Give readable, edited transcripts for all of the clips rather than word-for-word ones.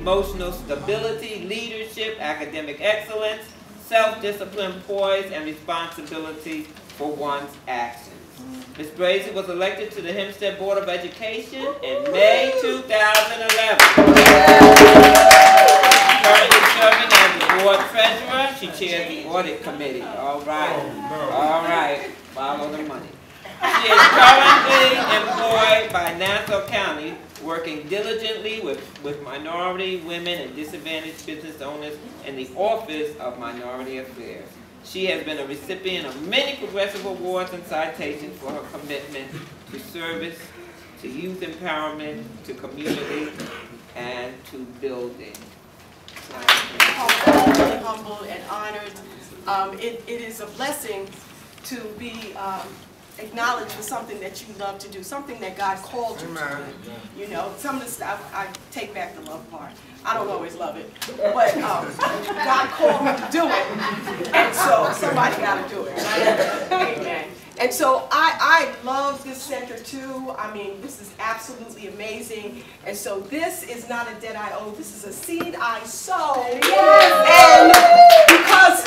emotional stability, leadership, academic excellence, self-discipline, poise, and responsibility for one's actions. Ms. Brazy was elected to the Hempstead Board of Education in May 2011. Currently serving as the board treasurer, she chairs the audit committee. All right, all right, follow the money. She is currently employed by Nassau County, working diligently with minority, women, and disadvantaged business owners in the Office of Minority Affairs. She has been a recipient of many progressive awards and citations for her commitment to service, to youth empowerment, to community, and to building. I'm really humbled and honored. It is a blessing to be acknowledged for something that you love to do, something that God called you to do. You know, some of the stuff, I take back the love part. I don't always love it, but God called me to do it, and so somebody got to do it. Amen. And so I love this center too. I mean, this is absolutely amazing. And so this is not a debt I owe. This is a seed I sow. And because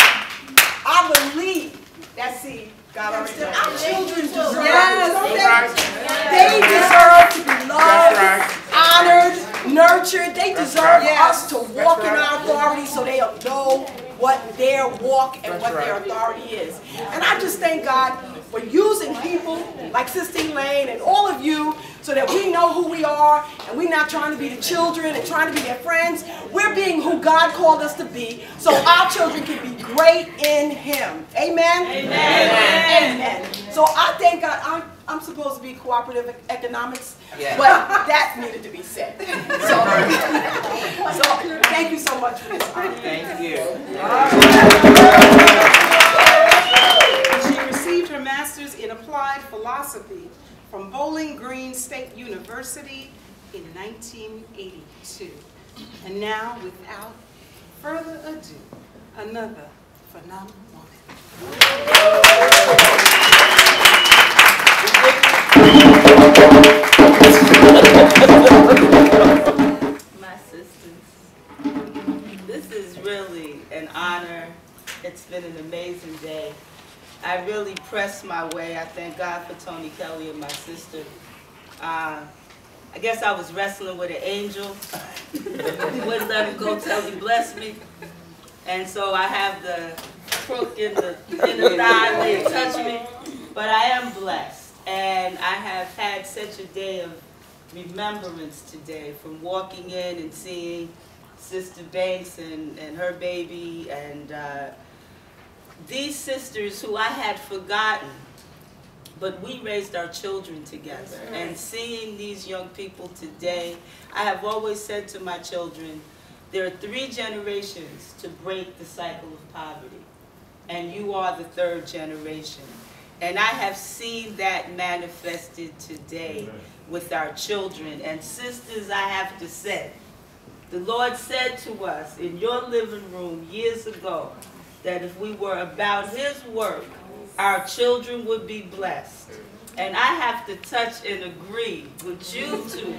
I believe that seed, God already knows. Our children deserve They deserve to be loved, honored, nurtured. They deserve us to walk in our authority so they'll know what their walk and what their authority is. And I just thank God for using people like Sister Elaine and all of you so that we know who we are and we're not trying to be the children and trying to be their friends. We're being who God called us to be so our children can be great in Him. Amen? Amen. Amen. So I thank God. I'm supposed to be cooperative economics, but that needed to be said. So thank you so much for this honor. Thank you. She received her master's in applied philosophy from Bowling Green State University in 1982. And now, without further ado, another phenomenal woman. My sisters, this is really an honor. It's been an amazing day. I really pressed my way. I thank God for Tony Kelly and my sister. I guess I was wrestling with an angel. Wouldn't let him go till he blessed me. And so I have the crook in the thigh where it touched me. But I am blessed. And I have had such a day of remembrance today, from walking in and seeing Sister Banks and her baby, and these sisters who I had forgotten, but we raised our children together. And seeing these young people today, I have always said to my children, there are 3 generations to break the cycle of poverty, and you are the 3rd generation. And I have seen that manifested today with our children. And sisters, I have to say, the Lord said to us in your living room years ago that if we were about His work, our children would be blessed. And I have to touch and agree with you two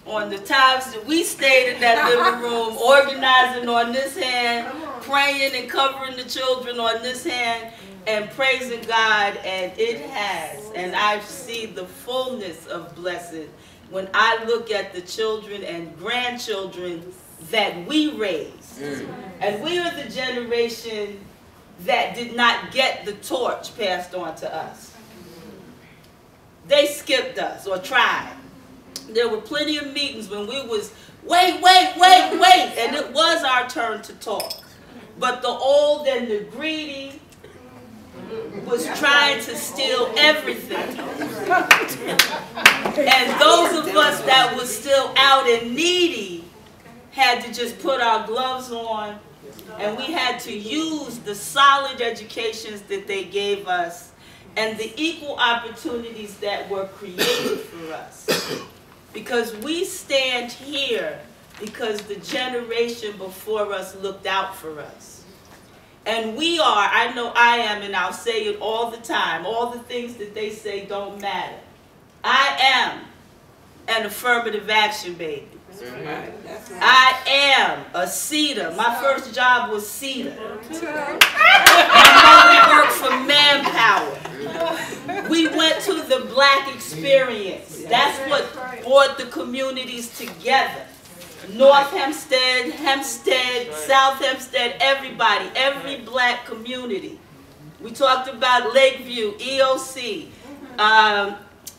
on the times that we stayed in that living room, organizing on this hand, praying and covering the children on this hand, and praising God, and it has. And I see the fullness of blessing when I look at the children and grandchildren that we raised. And we are the generation that did not get the torch passed on to us. They skipped us or tried. There were plenty of meetings when we was, wait, and it was our turn to talk. But the old and the greedy was trying to steal everything. And those of us that were still out and needy had to just put our gloves on, and we had to use the solid educations that they gave us and the equal opportunities that were created for us. Because we stand here because the generation before us looked out for us. And we are, I know I am, and I'll say it all the time, all the things that they say don't matter. I am an affirmative action baby. I am a CETA. My first job was CETA. My mother worked for Manpower. We went to the Black Experience. That's what brought the communities together. North Hempstead, Hempstead, South Hempstead, everybody, every black community. We talked about Lakeview, EOC,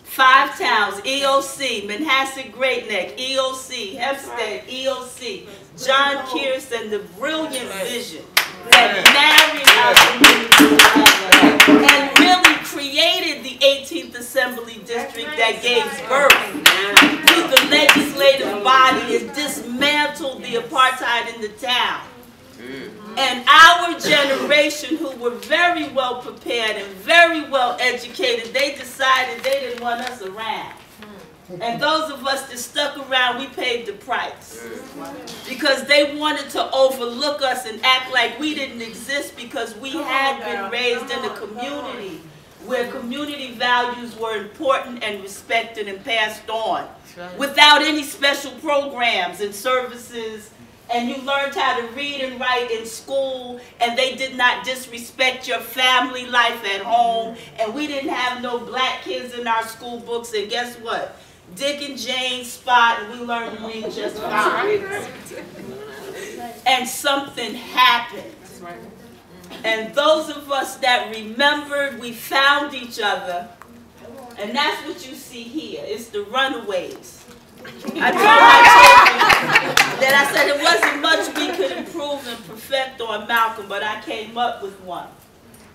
Five Towns, EOC, Manhasset Great Neck, EOC, Hempstead, EOC, John Kearse, and the brilliant vision that married our community and really created the 18th Assembly District that gave birth to the legislative body and dismantled the apartheid in the town. And our generation, who were very well prepared and very well educated, they decided they didn't want us around. And those of us that stuck around, we paid the price. Because they wanted to overlook us and act like we didn't exist because we had been raised in a community where community values were important and respected and passed on without any special programs and services. And you learned how to read and write in school, and they did not disrespect your family life at home, and we didn't have no black kids in our school books, and guess what? Dick and Jane Spot, and we learned to read just fine. And something happened. And those of us that remembered, we found each other, and that's what you see here. It's the runaways. I told that I said it wasn't much we could improve and perfect on Malcolm, but I came up with one.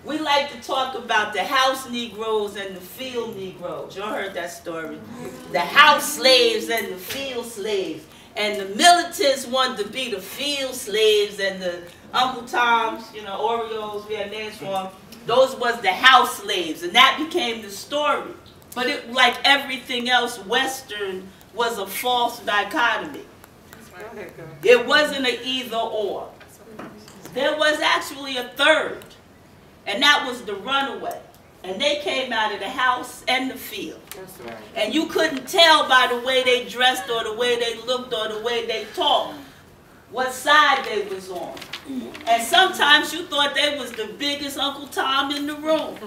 We like to talk about the house Negroes and the field Negroes. Y'all heard that story. The house slaves and the field slaves. And the militants wanted to be the field slaves, and the Uncle Toms, you know, Oreos, we had names for them. Those was the house slaves, and that became the story. But it, like everything else, Western was a false dichotomy. It wasn't an either or. There was actually a third, and that was the runaway. And they came out of the house and the field. And you couldn't tell by the way they dressed or the way they looked or the way they talked what side they was on. And sometimes you thought they was the biggest Uncle Tom in the room.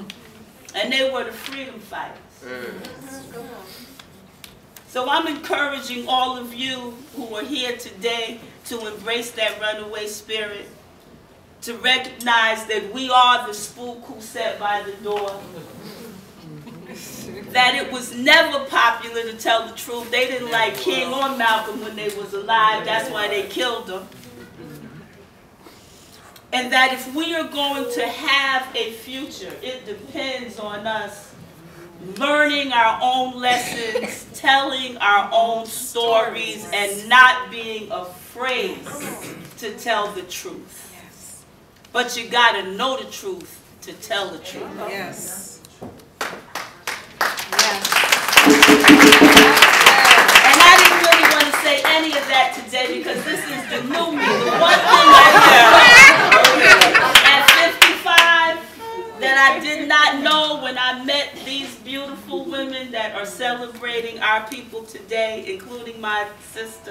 And they were the freedom fighters. So I'm encouraging all of you who are here today to embrace that runaway spirit, to recognize that we are the spook who sat by the door, that it was never popular to tell the truth. They didn't like King or Malcolm when they was alive. That's why they killed them. And that if we are going to have a future, it depends on us learning our own lessons, telling our own stories, and not being afraid to tell the truth. But you got to know the truth to tell the truth. Yes. And I didn't really want to say any of that today because this is the new me. The one thing I at 55 that I did not know when I met these beautiful women that are celebrating our people today, including my sister,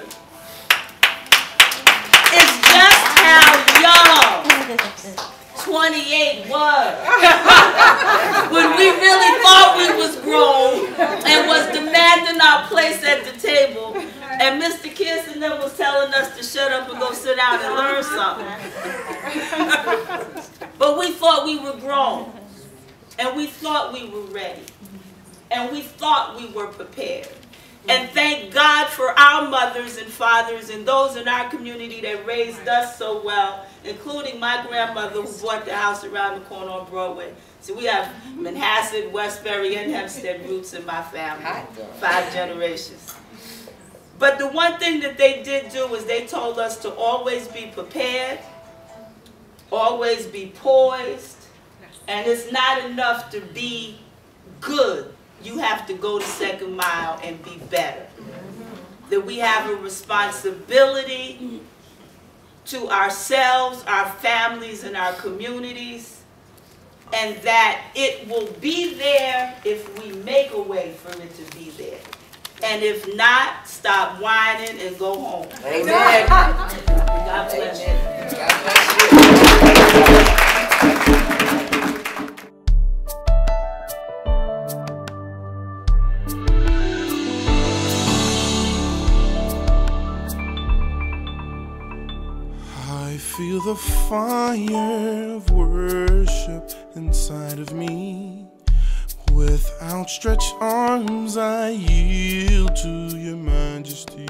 is just how young 28 was. When we really thought we was grown and was demanding our place at the table, and Mr. Kirsten then was telling us to shut up and go sit down and learn something. But we thought we were grown, and we thought we were ready, and we thought we were prepared. And thank God for our mothers and fathers and those in our community that raised us so well, including my grandmother who bought the house around the corner on Broadway. So we have Manhasset, Westbury, and Hempstead roots in my family, 5 generations. But the one thing that they did do is they told us to always be prepared, always be poised, and it's not enough to be good. You have to go the second mile and be better. That we have a responsibility to ourselves, our families, and our communities, and that it will be there if we make a way for it to be there. And if not, stop whining and go home. Amen. God bless you. God bless you. I feel the fire of worship inside of me. With outstretched arms I yield to your majesty.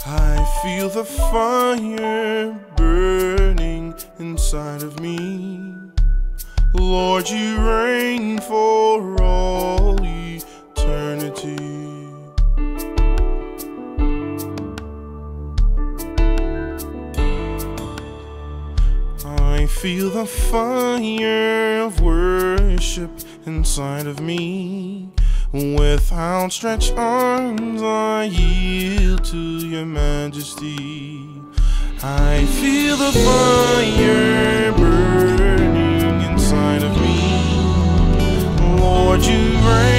I feel the fire burning inside of me. Lord, you reign for all eternity. I feel the fire of worship inside of me. With outstretched arms I yield to your majesty. I feel the fire burning inside of me. Lord, you reign